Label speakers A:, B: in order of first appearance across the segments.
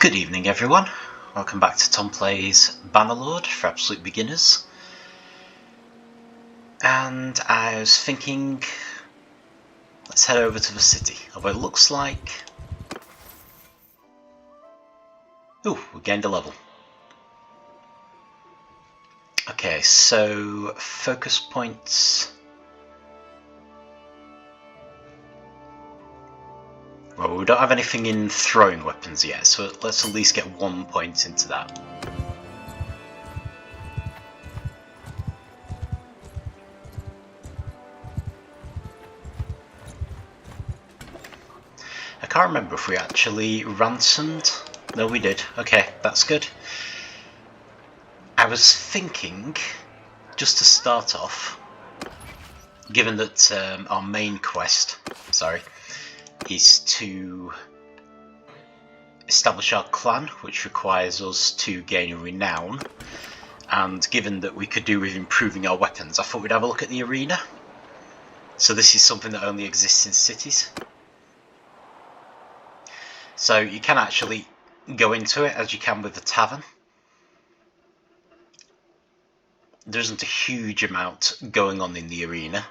A: Good evening everyone, welcome back to Tom Plays Bannerlord for absolute beginners. And I was thinking, let's head over to the city, although it looks like... Ooh, we gained a level. Okay, so focus points... Well, we don't have anything in throwing weapons yet, so let's at least get 1 point into that. I can't remember if we actually ransomed. No, we did. Okay, that's good. I was thinking, just to start off, given that our main quest, is to establish our clan, which requires us to gain renown, and given that we could do with improving our weapons, I thought we'd have a look at the arena. So this is something that only exists in cities. So you can actually go into it as you can with the tavern. There isn't a huge amount going on in the arena.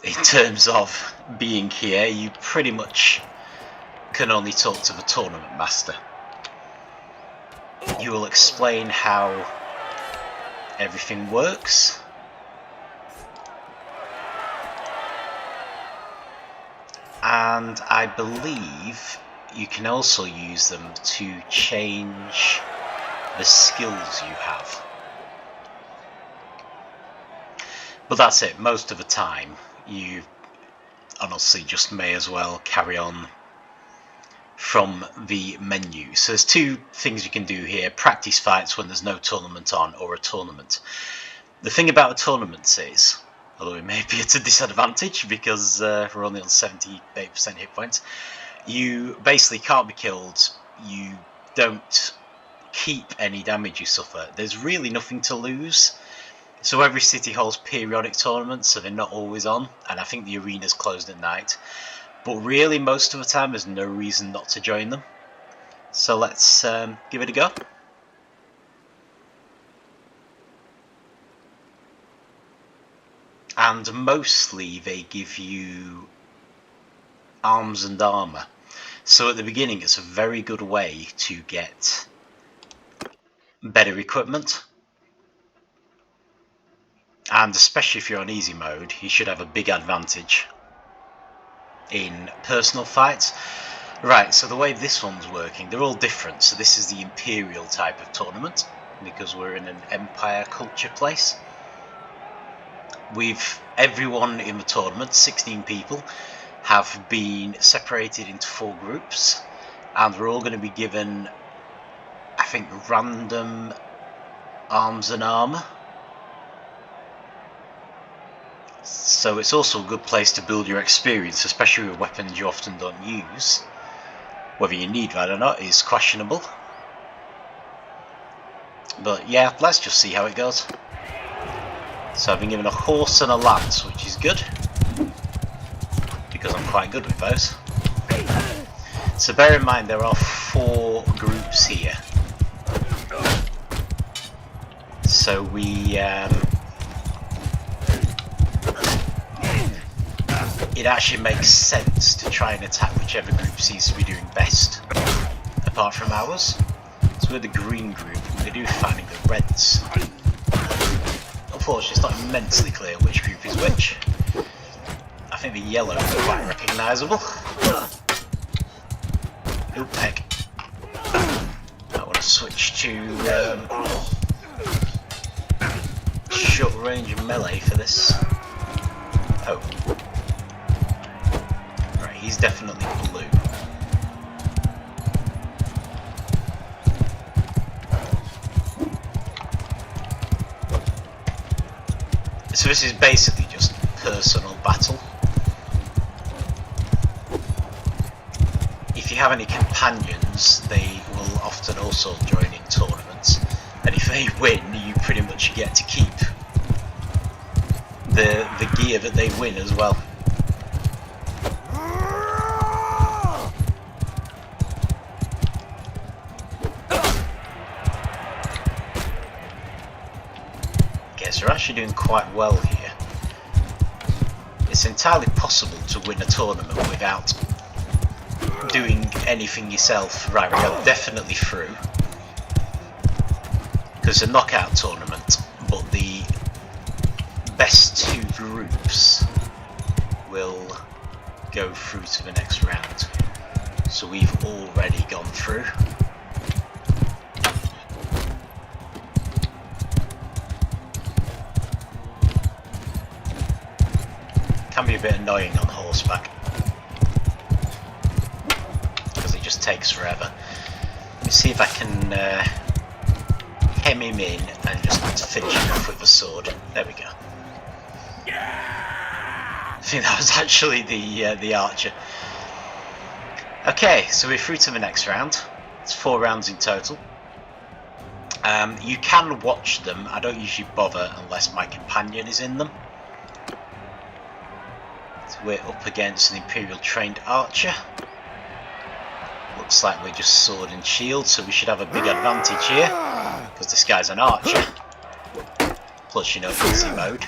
A: In terms of being here, you pretty much can only talk to the tournament master. He will explain how everything works. And I believe you can also use them to change the skills you have. But that's it, most of the time. You honestly just may as well carry on from the menu. So there's two things you can do here: practice fights when there's no tournament on, or a tournament. The thing about a tournament is, although it may be at a disadvantage because we're only on 78% hit points, you basically can't be killed, you don't keep any damage you suffer, there's really nothing to lose. So every city holds periodic tournaments, so they're not always on, and I think the arena's closed at night. But really, most of the time, there's no reason not to join them. So let's give it a go. And mostly they give you arms and armour. So at the beginning, it's a very good way to get better equipment. And especially if you're on easy mode, you should have a big advantage in personal fights. Right, so the way this one's working, they're all different. So this is the Imperial type of tournament, because we're in an Empire culture place. Everyone in the tournament, 16 people, have been separated into 4 groups, and we're all going to be given, I think, random arms and armour. So it's also a good place to build your experience, especially with weapons you often don't use. Whether you need that or not is questionable. But yeah, let's just see how it goes. So I've been given a horse and a lance, which is good, because I'm quite good with those. So bear in mind there are 4 groups here. So it actually makes sense to try and attack whichever group seems to be doing best, apart from ours. So we're the green group, we do finding the reds. Unfortunately, it's not immensely clear which group is which. I think the yellow is quite recognisable. Oop, heck. I want to switch to short range melee for this. Oh. He's definitely blue. So this is basically just personal battle. If you have any companions, they will often also join in tournaments, and if they win, you pretty much get to keep the gear that they win as well. So we're actually doing quite well here. It's entirely possible to win a tournament without doing anything yourself. Right, we got definitely through. Because it's a knockout tournament, but the best two groups will go through to the next round. So we've already gone through. Can be a bit annoying on horseback because it just takes forever. Let me see if I can hem him in and just finish him off with the sword. There we go. I think that was actually the archer. Okay, so we're through to the next round. It's 4 rounds in total. You can watch them. I don't usually bother unless my companion is in them. So we're up against an Imperial trained archer. Looks like we're just sword and shield, so we should have a big advantage here because this guy's an archer. Plus, you know, easy mode.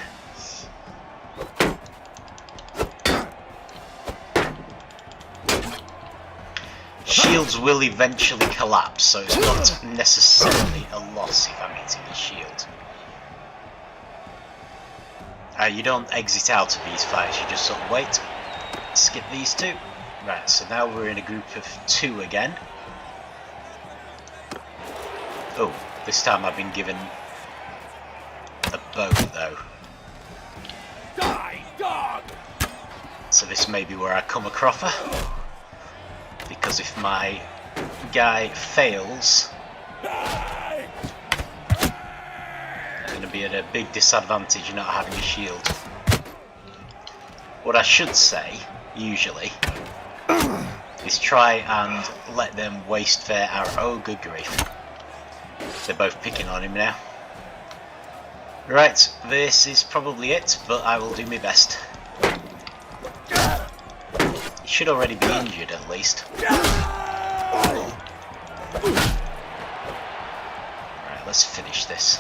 A: Shields will eventually collapse, so it's not necessarily a loss if I'm hitting the shield. You don't exit out of these fights, you just sort of wait, skip these two. Right, so now we're in a group of 2 again. Oh, this time I've been given a bow though.
B: Die, dog!
A: So this may be where I come a cropper. Because if my guy fails, I'm going to be at a big disadvantage not having a shield. What I should say, usually, is try and let them waste their arrow. Oh, good grief. They're both picking on him now. Right, this is probably it, but I will do my best. He should already be injured at least. Right, let's finish this.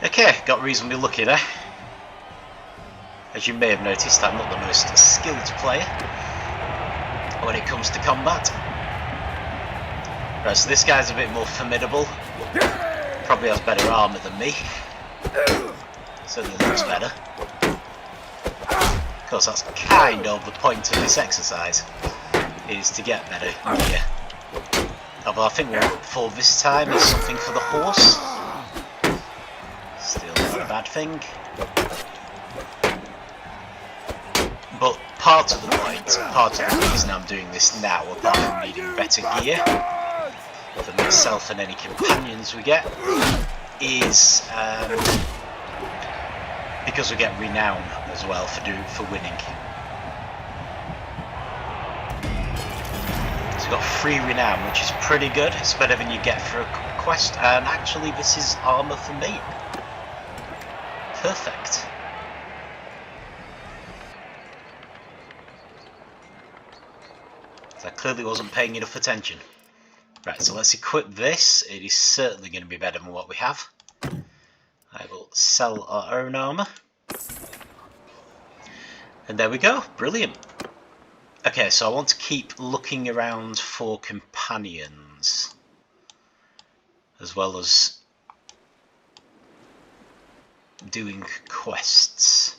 A: Okay, got reasonably lucky there. As you may have noticed, I'm not the most skilled player when it comes to combat. Right, so this guy's a bit more formidable. Probably has better armour than me. Certainly looks better. Of course, that's kind of the point of this exercise, is to get better gear. Although I think what for this time is something for the horse. Still not a bad thing. But part of the point, part of the reason I'm doing this now, apart from needing better gear for myself and any companions we get, is because we get renown as well for winning. So we've got 3 renown, which is pretty good. It's better than you get for a quest, and actually this is armour for me. Perfect. So I clearly wasn't paying enough attention. Right, so let's equip this. It is certainly going to be better than what we have. I will sell our own armour. And there we go. Brilliant. Okay, so I want to keep looking around for companions, as well as doing quests.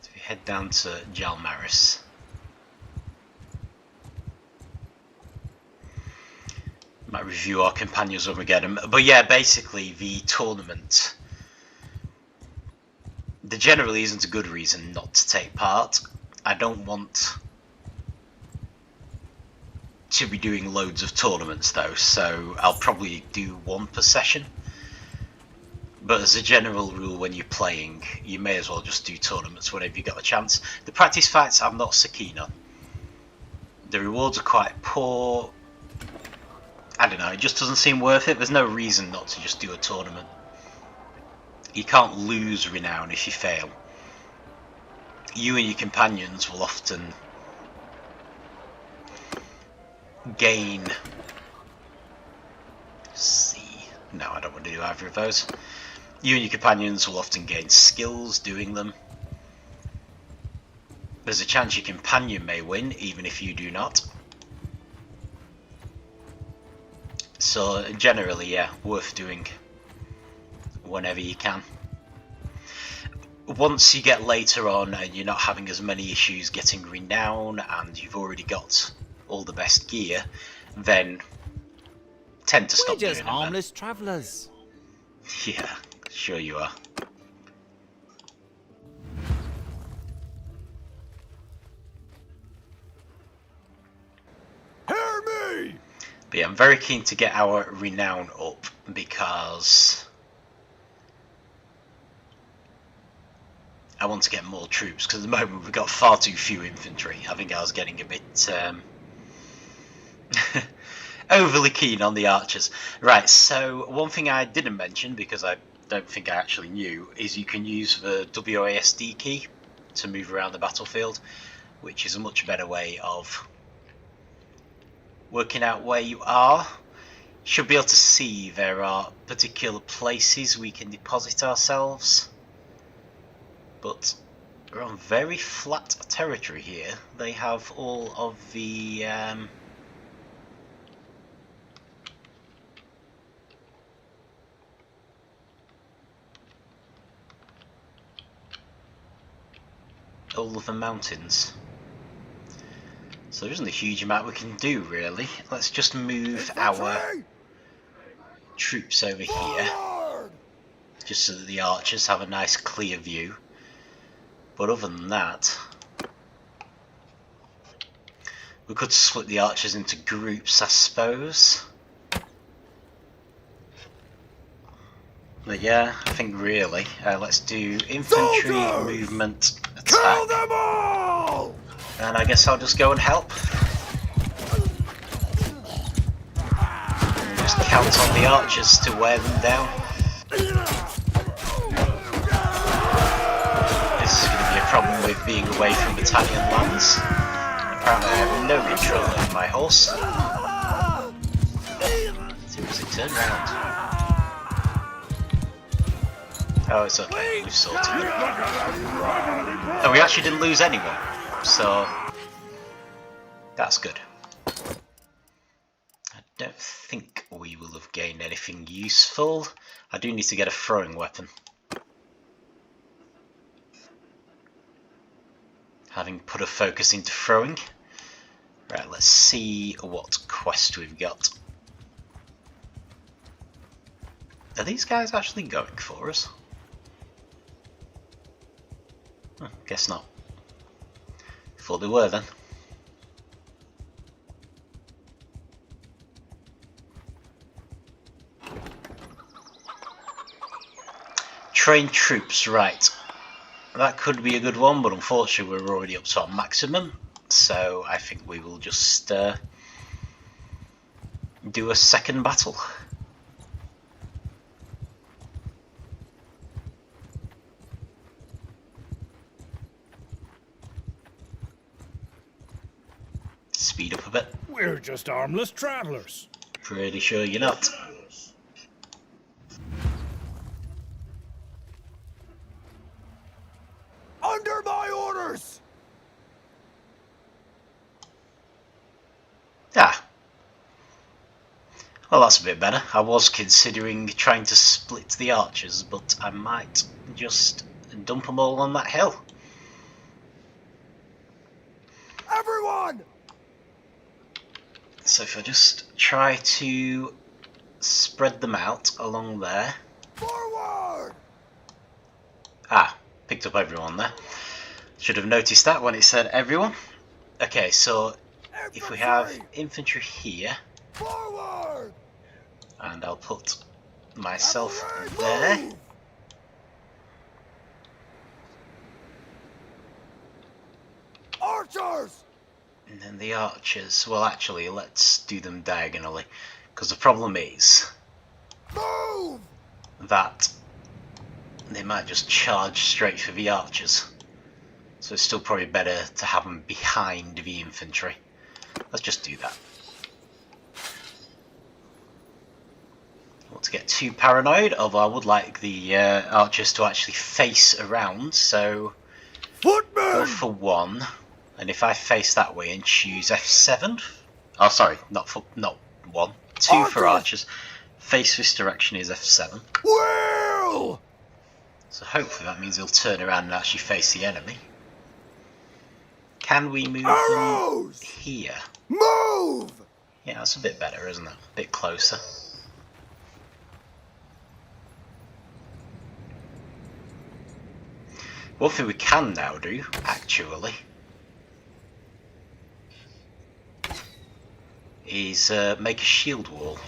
A: So we head down to Jalmaris. Might review our companions when we get them. But yeah, basically the tournament, there generally isn't a good reason not to take part. I don't want to be doing loads of tournaments though, so I'll probably do 1 per session. But as a general rule, when you're playing, you may as well just do tournaments whenever you got a chance. The practice fights I'm not so keen on. The rewards are quite poor. I don't know, it just doesn't seem worth it. There's no reason not to just do a tournament. You can't lose renown if you fail. You and your companions will often gain... See... No, I don't want to do either of those. You and your companions will often gain skills doing them. There's a chance your companion may win, even if you do not. So generally, yeah, worth doing whenever you can. Once you get later on and you're not having as many issues getting renown and you've already got all the best gear, then tend to stop doing it.
B: We're just harmless travellers.
A: Yeah, sure you are.
C: Hear me!
A: But yeah, I'm very keen to get our renown up because I want to get more troops, because at the moment we've got far too few infantry. I think I was getting a bit overly keen on the archers. Right, so one thing I didn't mention, because I don't think I actually knew, is you can use the WASD key to move around the battlefield, which is a much better way of working out where you are. You should be able to see there are particular places we can deposit ourselves, but we're on very flat territory here. They have all of the mountains, so there isn't a huge amount we can do really. Let's just move our troops over here, just so that the archers have a nice clear view. But other than that, we could split the archers into groups, I suppose. But yeah, I think really, let's do infantry, movement, attack,
C: them all!
A: and I guess I'll just go and help. And just count on the archers to wear them down. This is going to be a problem with being away from Italian lands. Apparently I have no control over my horse. Seriously, turn round. Oh, it's okay, we've sorted it. And we actually didn't lose anyone, so that's good. I don't think we will have gained anything useful. I do need to get a throwing weapon. Having put a focus into throwing. Right, let's see what quest we've got. Are these guys actually going for us? Oh, guess not. Thought they were then. Train troops, right. That could be a good one, but unfortunately we're already up to our maximum, so I think we will just do a second battle. Speed up a bit.
C: We're just harmless travelers.
A: Pretty sure you're not.
C: Under my orders!
A: Ah. Well, that's a bit better. I was considering trying to split the archers, but I might just dump them all on that hill.
C: Everyone!
A: So if I just try to spread them out along there.
C: Forward!
A: Ah, picked up everyone there. Should have noticed that when it said everyone. Okay, so if we have infantry here,
C: Forward!
A: and I'll put myself there.
C: Move! Archers!
A: And then the archers, well actually let's do them diagonally, because the problem is
C: Move!
A: that they might just charge straight for the archers. So it's still probably better to have them behind the infantry. Let's just do that. want to get too paranoid, although I would like the archers to actually face around, so go
C: Footmen!
A: for 1, and if I face that way and choose F7, oh sorry, not 1, 2 for archers, face this direction is F7.
C: Wheel!
A: So hopefully that means he'll turn around and actually face the enemy. Can we move
C: Arrows!
A: them here?
C: Move!
A: Yeah, that's a bit better, isn't it? A bit closer. One thing we can now do, actually, is make a shield wall.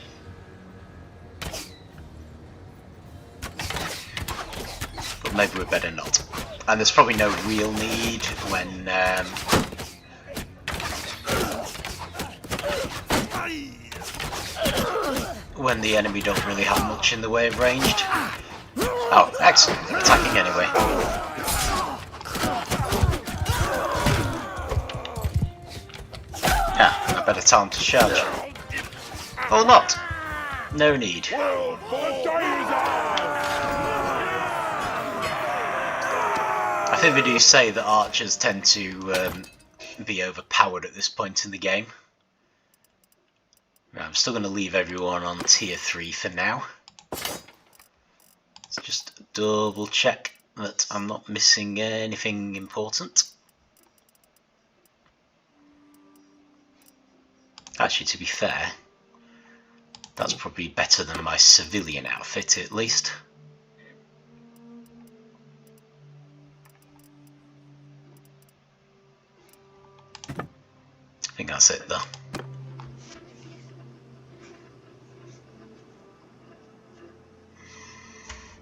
A: But maybe we're better not. And there's probably no real need when the enemy don't really have much in the way of ranged. Oh, excellent, they're attacking anyway. Ah, a better time to charge. Or not. No need. I think they do say that archers tend to be overpowered at this point in the game. Right, I'm still going to leave everyone on tier 3 for now. Let's just double check that I'm not missing anything important. Actually, to be fair, that's probably better than my civilian outfit at least. I think that's it though.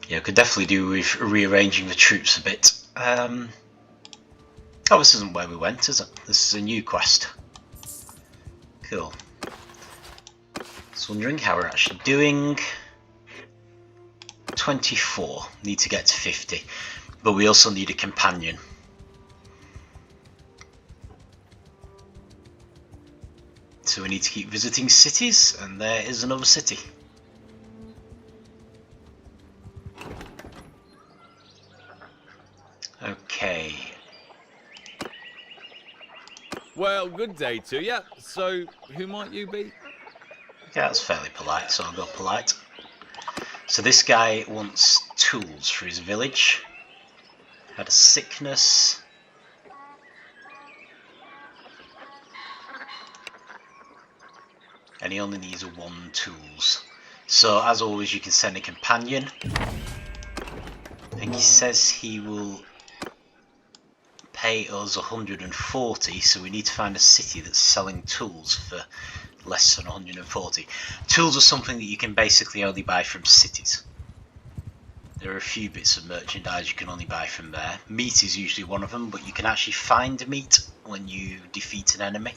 A: Yeah, could definitely do with rearranging the troops a bit. Oh, this isn't where we went, is it? This is a new quest. Cool. Just wondering how we're actually doing. 24. Need to get to 50. But we also need a companion. So we need to keep visiting cities, and there is another city. Okay.
B: Well, good day to you. So, who might you be?
A: Okay, that's fairly polite, so I'll go polite. So this guy wants tools for his village. Had a sickness. And he only needs 1 tools. So as always you can send a companion. And he says he will pay us 140, so we need to find a city that's selling tools for less than 140. Tools are something that you can basically only buy from cities. There are a few bits of merchandise you can only buy from there. Meat is usually one of them, but you can actually find meat when you defeat an enemy.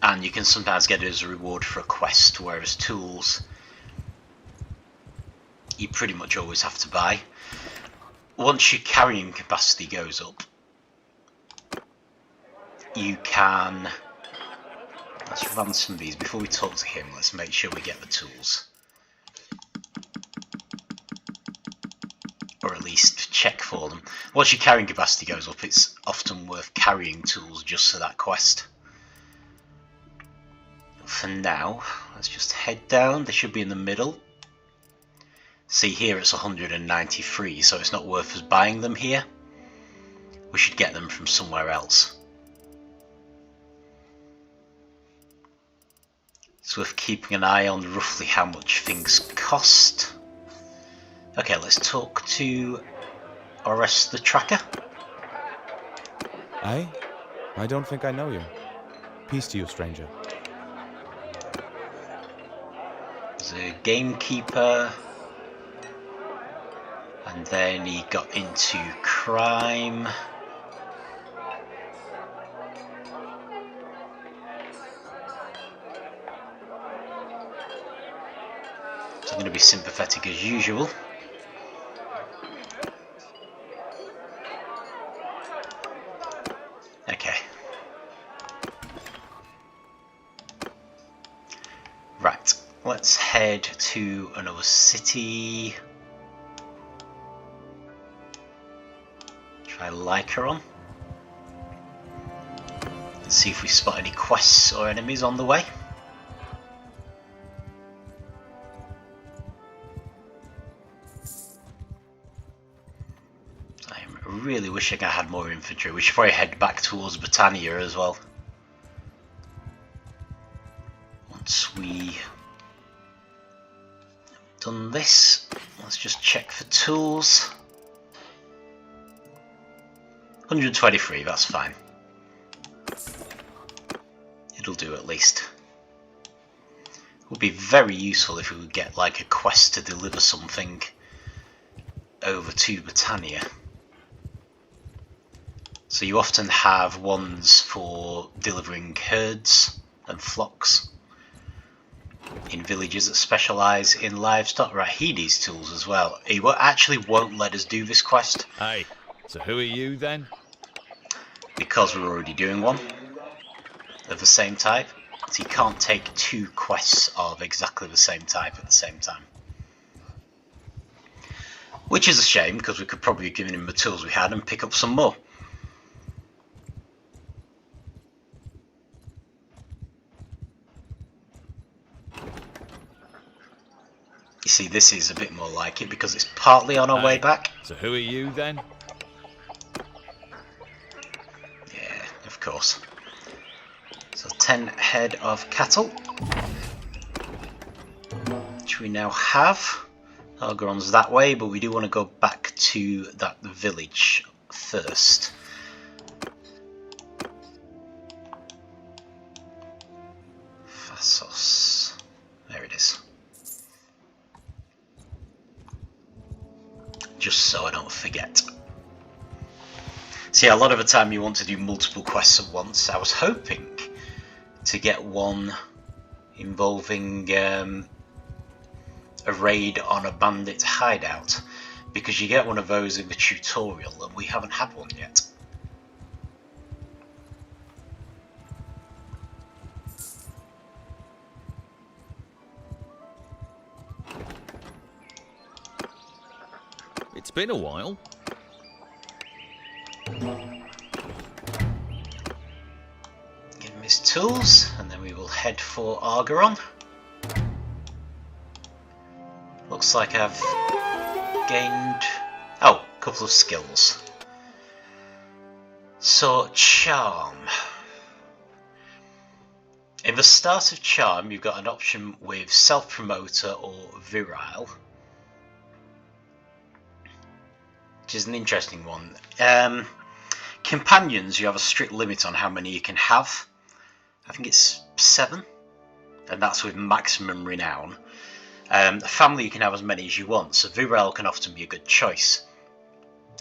A: And you can sometimes get it as a reward for a quest, whereas tools you pretty much always have to buy. Once your carrying capacity goes up, you can... Let's ransom these. Before we talk to him, let's make sure we get the tools. Or at least check for them. Once your carrying capacity goes up, it's often worth carrying tools just for that quest. For now, let's just head down. They should be in the middle. See, here it's 193, so it's not worth us buying them here. We should get them from somewhere else. It's worth keeping an eye on roughly how much things cost. Okay, let's talk to Oris the Tracker.
D: I don't think I know you. Peace to you, stranger.
A: There's a gamekeeper. And then he got into crime. So I'm going to be sympathetic as usual. Okay. Right. let's head to another city. Try Lycaron. Let's see if we spot any quests or enemies on the way. I'm really wishing I had more infantry. We should probably head back towards Britannia as well. Once we done this, let's just check for tools. 123, that's fine. It'll do at least. It would be very useful if we would get like a quest to deliver something over to Britannia. So you often have ones for delivering herds and flocks in villages that specialise in livestock. Right, he needs tools as well. He actually won't let us do this quest.
B: Hey, so who are you then?
A: Because we're already doing one of the same type. So you can't take two quests of exactly the same type at the same time. Which is a shame, because we could probably have given him the tools we had and pick up some more. You see, this is a bit more like it because it's partly on our way back.
B: So who are you then?
A: Yeah, of course. So 10 head of cattle, which we now have. Algeron's that way, but we do want to go back to that village first. Phasos. There it is. Just so I don't forget. See, a lot of the time you want to do multiple quests at once. I was hoping to get one involving a raid on a bandit hideout, because you get one of those in the tutorial and we haven't had one yet.
B: It's been a while.
A: Give him his tools, and then we will head for Argeron. Looks like I've gained, a couple of skills. So, Charm. In the start of Charm, you've got an option with Self-Promoter or Virile, which is an interesting one. Companions, you have a strict limit on how many you can have. I think it's 7, and that's with maximum renown. Family, you can have as many as you want, so Virile can often be a good choice.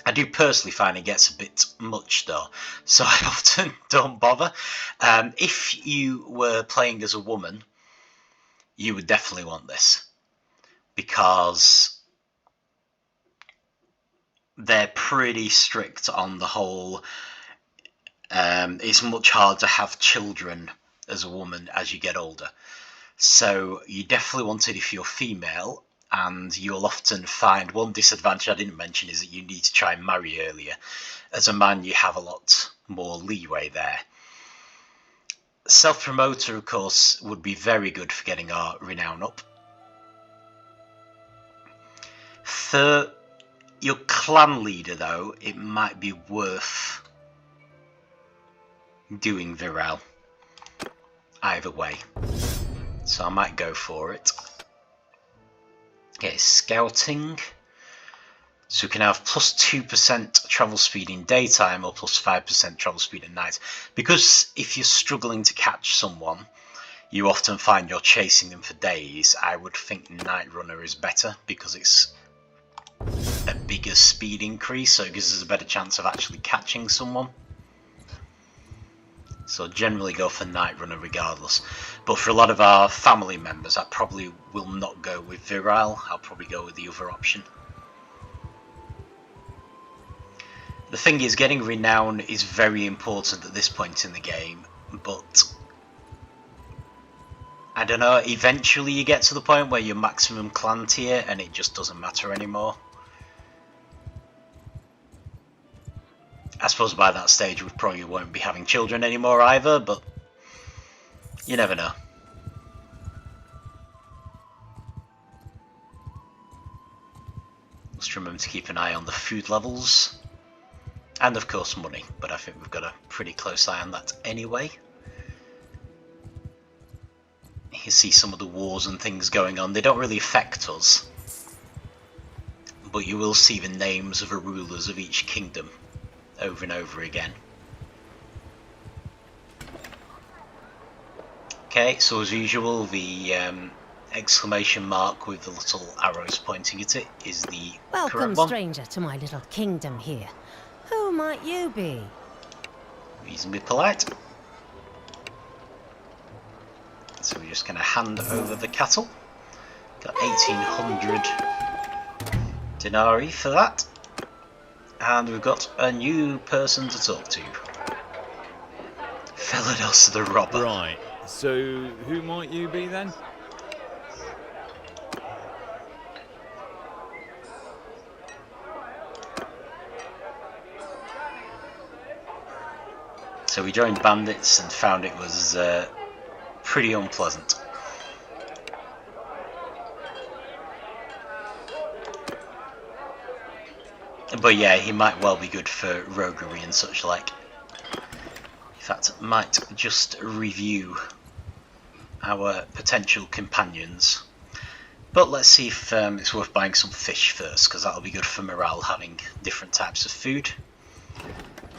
A: I do personally find it gets a bit much though, so I often don't bother. If you were playing as a woman, you would definitely want this, because they're pretty strict on the whole. It's much harder to have children as a woman as you get older. So you definitely want it if you're female, and you'll often find one disadvantage I didn't mention is that you need to try and marry earlier. As a man, you have a lot more leeway there. Self-promoter, of course, would be very good for getting our renown up. For your clan leader, though, it might be worth doing Virile either way. So I might go for it. Okay, scouting. So we can have plus 2% travel speed in daytime or plus 5% travel speed at night. Because if you're struggling to catch someone, you often find you're chasing them for days. I would think Night Runner is better because it's a bigger speed increase, so it gives us a better chance of actually catching someone. So generally go for Night Runner regardless. But for a lot of our family members, I probably will not go with Virile. I'll probably go with the other option. The thing is, getting renown is very important at this point in the game, but I don't know, eventually you get to the point where you're maximum clan tier and it just doesn't matter anymore. I suppose by that stage we probably won't be having children anymore either, but you never know. Just remember to keep an eye on the food levels. And of course money, but I think we've got a pretty close eye on that anyway. You see some of the wars and things going on. They don't really affect us, but you will see the names of the rulers of each kingdom over and over again. Okay, so as usual, the exclamation mark with the little arrows pointing at it is the
E: Welcome,
A: correct one.
E: stranger, to my little kingdom here. Who might you be?
A: Reasonably polite. So we're just going to hand over the cattle. Got 1800 denarii for that. And we've got a new person to talk to. Phelenos the Robber.
B: Right, so who might you be then?
A: So we joined bandits and found it was pretty unpleasant. But yeah, he might well be good for roguery and such like. In fact, might just review our potential companions. But let's see if it's worth buying some fish first, because that'll be good for morale, having different types of food.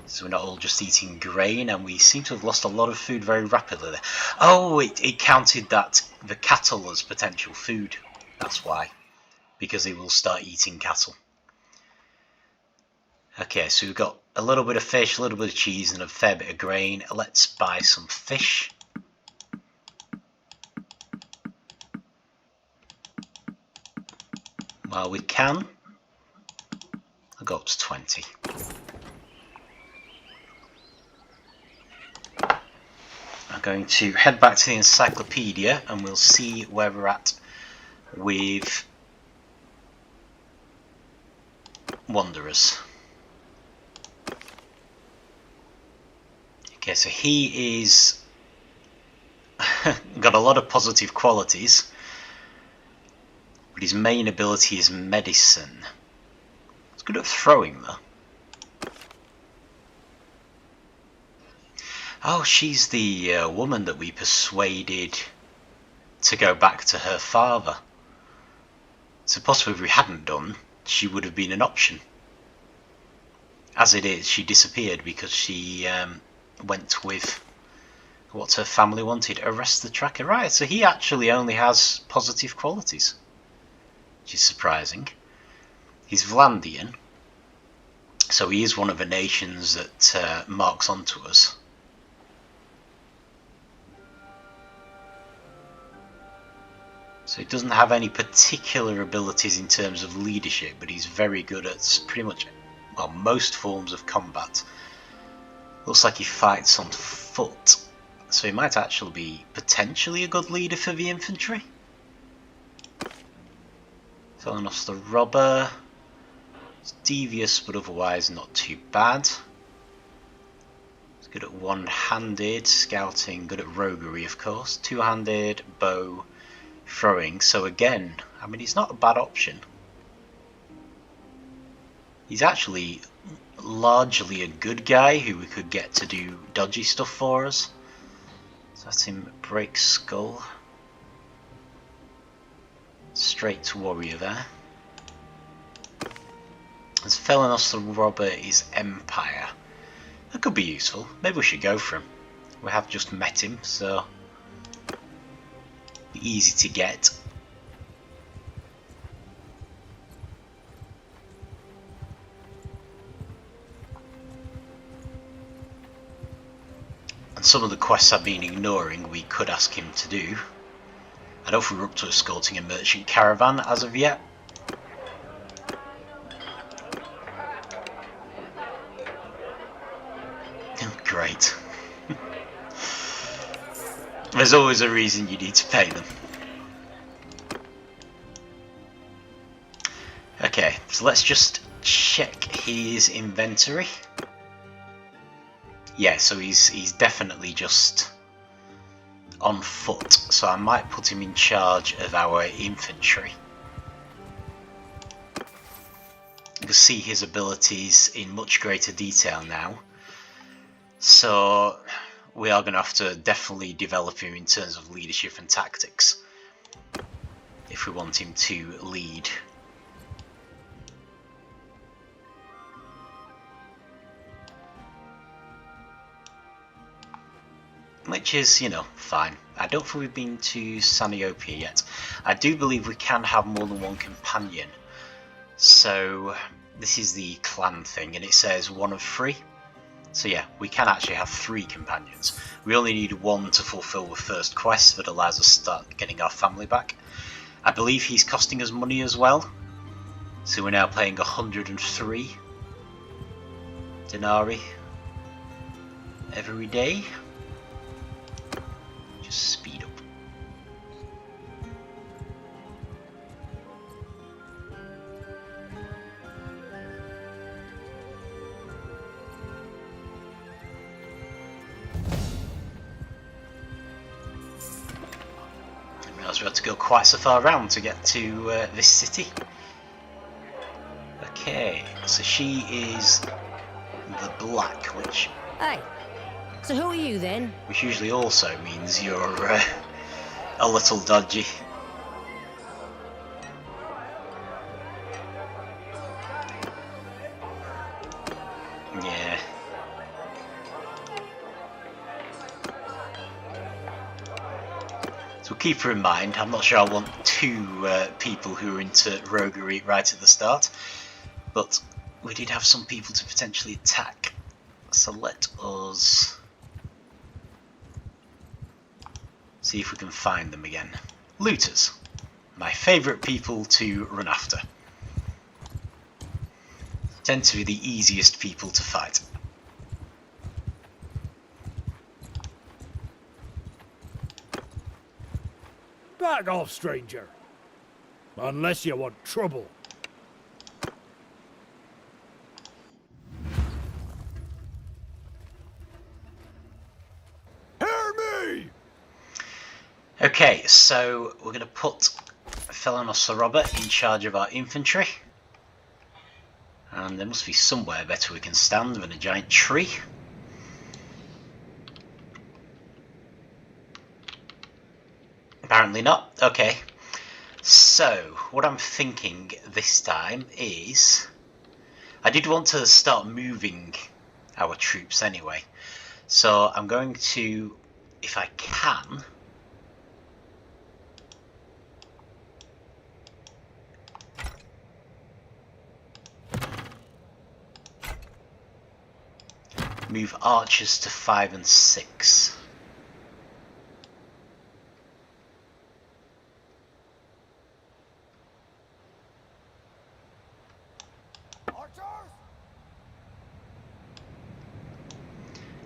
A: So we're not all just eating grain, and we seem to have lost a lot of food very rapidly there. Oh, it counted that the cattle as potential food. That's why. Because they will start eating cattle. Okay, so we've got a little bit of fish, a little bit of cheese, and a fair bit of grain. Let's buy some fish. While we can. I'll go up to 20. I'm going to head back to the encyclopedia and we'll see where we're at with Wanderers. Okay, so he is got a lot of positive qualities, but his main ability is medicine. He's good at throwing though. Oh, she's the woman that we persuaded to go back to her father. So possibly if we hadn't done, she would have been an option. As it is, she disappeared because she went with what her family wanted. Arrest the tracker. Right, so he actually only has positive qualities, which is surprising. He's Vlandian, so he is one of the nations that marks onto us. So he doesn't have any particular abilities in terms of leadership, but he's very good at pretty much, well, most forms of combat. Looks like he fights on foot, so he might actually be potentially a good leader for the infantry. Phelenos the Robber. It's devious, but otherwise not too bad. He's good at one-handed scouting, good at roguery, of course. Two-handed, bow, throwing. So again, I mean, he's not a bad option. He's actually largely a good guy who we could get to do dodgy stuff for us. So that's him. Break skull. Straight to warrior there. As Phelenos the Robber is Empire. That could be useful. Maybe we should go for him. We have just met him, so easy to get. And some of the quests I've been ignoring we could ask him to do. I don't think we're up to escorting a merchant caravan as of yet. Great. There's always a reason you need to pay them. Okay, so let's just check his inventory. Yeah, so he's definitely just on foot, so I might put him in charge of our infantry. You can see his abilities in much greater detail now, so we are going to have to definitely develop him in terms of leadership and tactics if we want him to lead. Which is, you know, fine. I don't think we've been to Saniopia yet. I do believe we can have more than one companion. So this is the clan thing, and it says 1 of 3. So yeah, we can actually have 3 companions. We only need 1 to fulfill the first quest that allows us to start getting our family back. I believe he's costing us money as well. So we're now paying 103 denarii every day. Just speed up. Didn't realise we had to go quite so far around to get to this city. Okay, so she is the black, which
E: Hey, so who are you then?
A: usually also means you're a little dodgy. Yeah. So keep her in mind. I'm not sure I want 2 people who are into roguery right at the start, but we did have some people to potentially attack. So let us see if we can find them again. Looters. My favourite people to run after. Tend to be the easiest people to fight.
C: Back off, stranger. Unless you want trouble. Hear me!
A: Okay, so we're going to put Phelenos the Robber in charge of our infantry. And there must be somewhere better we can stand than a giant tree. Apparently not. Okay. So, what I'm thinking this time is... I did want to start moving our troops anyway. So, I'm going to, if I can... move archers to 5 and 6.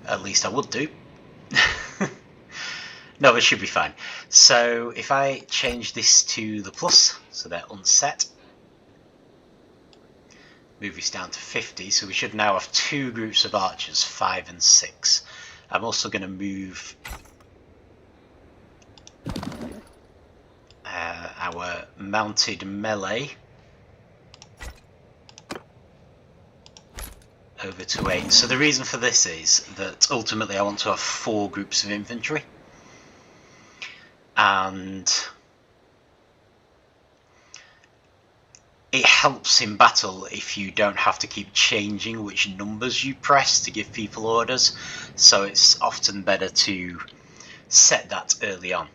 A: At least I would do. No, it should be fine. So if I change this to the plus, so they're unset, move this down to 50, so we should now have 2 groups of archers, 5 and 6. I'm also going to move our mounted melee over to 8. So the reason for this is that ultimately I want to have 4 groups of infantry, and it helps in battle if you don't have to keep changing which numbers you press to give people orders, so it's often better to set that early on.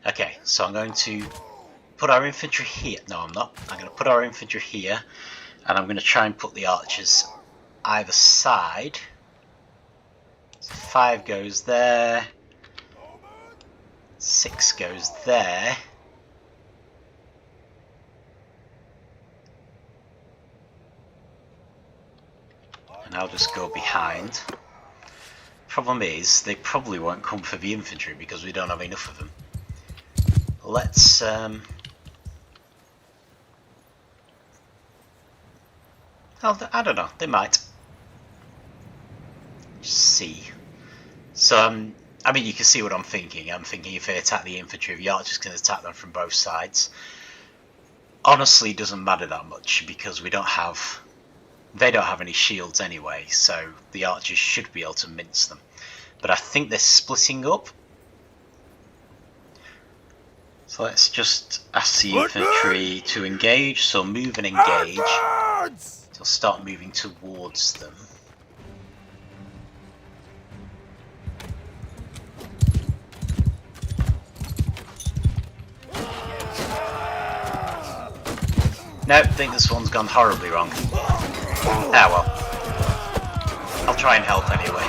A: Okay, so I'm going to put our infantry here. No, I'm not. I'm going to put our infantry here, and I'm going to try and put the archers either side. So 5 goes there, 6 goes there, and I'll just go behind. Problem is, they probably won't come for the infantry because we don't have enough of them. Let's oh, I don't know, they might. Just see. So I mean, you can see what I'm thinking. I'm thinking if they attack the infantry, the archers can attack them from both sides. Honestly, it doesn't matter that much because they don't have any shields anyway, so the archers should be able to mince them. But I think they're splitting up. So let's just ask the infantry to engage. So move and engage. So start moving towards them. No, I think this one's gone horribly wrong. Ah well. I'll try and help anyway.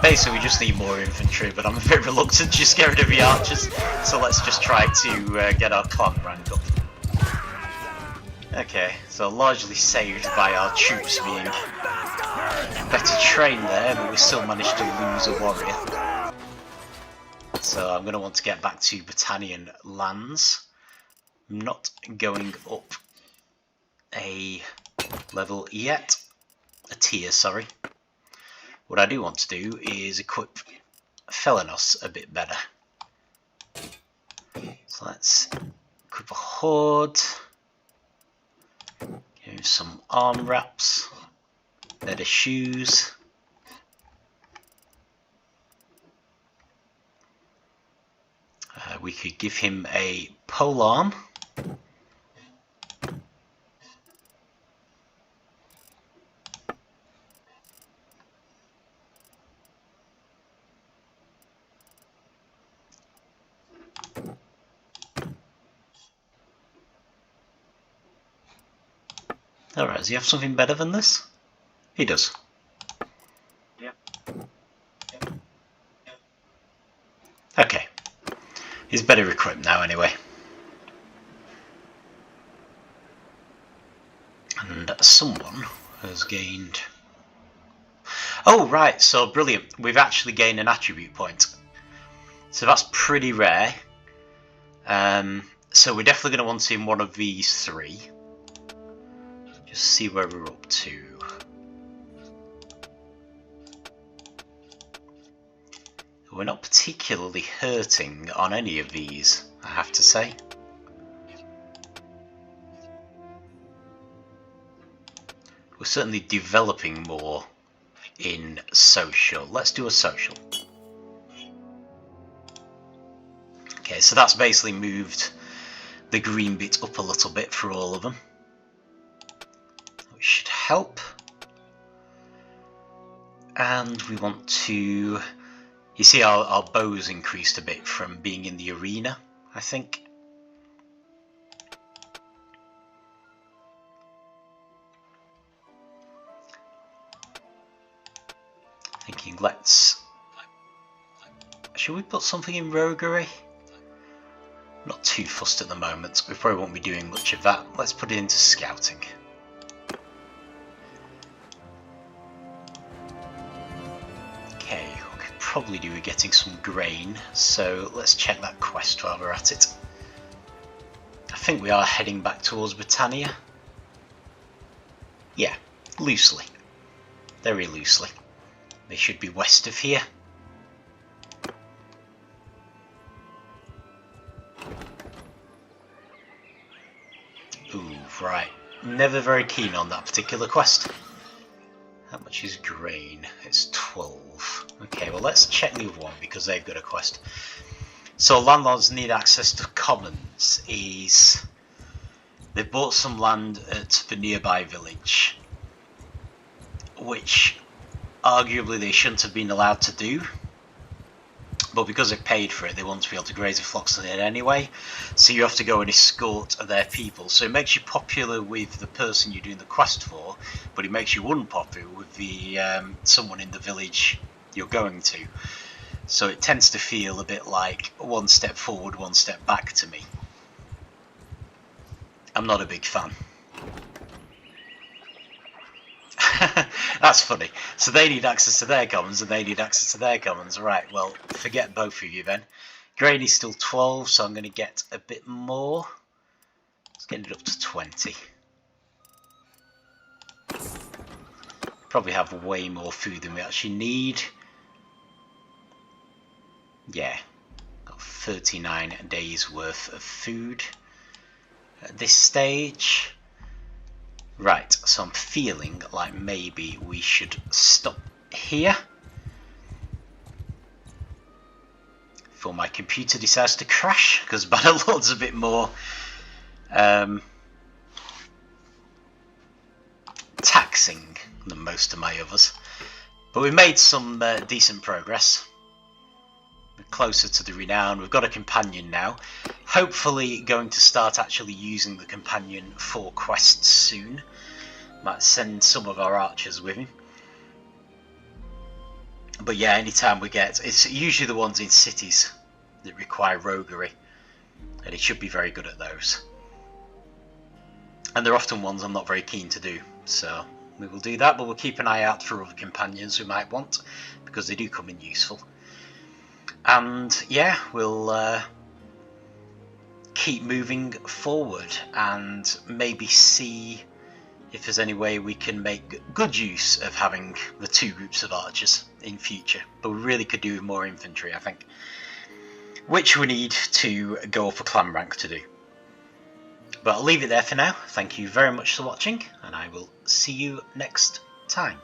A: Basically, we just need more infantry, but I'm a bit reluctant to just get rid of the archers, so let's just try to get our clan rank up. Okay, so largely saved by our troops being better trained there, but we still managed to lose a warrior. So I'm going to want to get back to Britannian lands. I'm not going up a level yet, a tier, sorry. What I do want to do is equip Phelenos a bit better. So let's equip a horde. Give him some arm wraps, better shoes. We could give him a polearm. Alright, does he have something better than this? He does.
F: Yeah.
A: Okay. He's better equipped now anyway. And someone has gained... Oh right, so brilliant. We've actually gained an attribute point. So that's pretty rare. So we're definitely going to want him one of these three. Just see where we're up to. We're not particularly hurting on any of these, I have to say. We're certainly developing more in social. Let's do a social. Okay, so that's basically moved the green bit up a little bit for all of them. Which should help. And we want to... You see our bows increased a bit from being in the arena, I think. Thinking let's... Should we put something in roguery? Not too fussed at the moment. We probably won't be doing much of that. Let's put it into scouting. Okay, we could probably do with getting some grain, so let's check that quest while we're at it. I think we are heading back towards Britannia. Yeah, loosely. Very loosely. They should be west of here. Ooh, right. Never very keen on that particular quest. How much is grain? It's 12. Okay, well let's check the other one because they've got a quest. So landlords need access to commons. They bought some land at the nearby village, which arguably they shouldn't have been allowed to do. But because they paid for it, they want to be able to graze the flocks on it anyway. So you have to go and escort their people. So it makes you popular with the person you're doing the quest for, but it makes you unpopular with the someone in the village you're going to. So it tends to feel a bit like one step forward, one step back to me. I'm not a big fan. That's funny. So they need access to their commons and they need access to their commons. Right, well, forget both of you then. Grady's still 12, so I'm going to get a bit more. Let's get it up to 20. Probably have way more food than we actually need. Yeah, got 39 days worth of food at this stage. Right, so I'm feeling like maybe we should stop here before my computer decides to crash, because Bannerlord's a bit more taxing than most of my others. But we made some decent progress. We're closer to the renown. We've got a companion now. Hopefully going to start actually using the companion for quests soon. Might send some of our archers with him. But yeah, anytime we get... It's usually the ones in cities that require roguery. And it should be very good at those. And they're often ones I'm not very keen to do. So we will do that, but we'll keep an eye out for other companions we might want, because they do come in useful. And yeah, we'll keep moving forward and maybe see if there's any way we can make good use of having the two groups of archers in future. But we really could do with more infantry, I think, which we need to go up a clan rank to do. But I'll leave it there for now. Thank you very much for watching, and I will see you next time.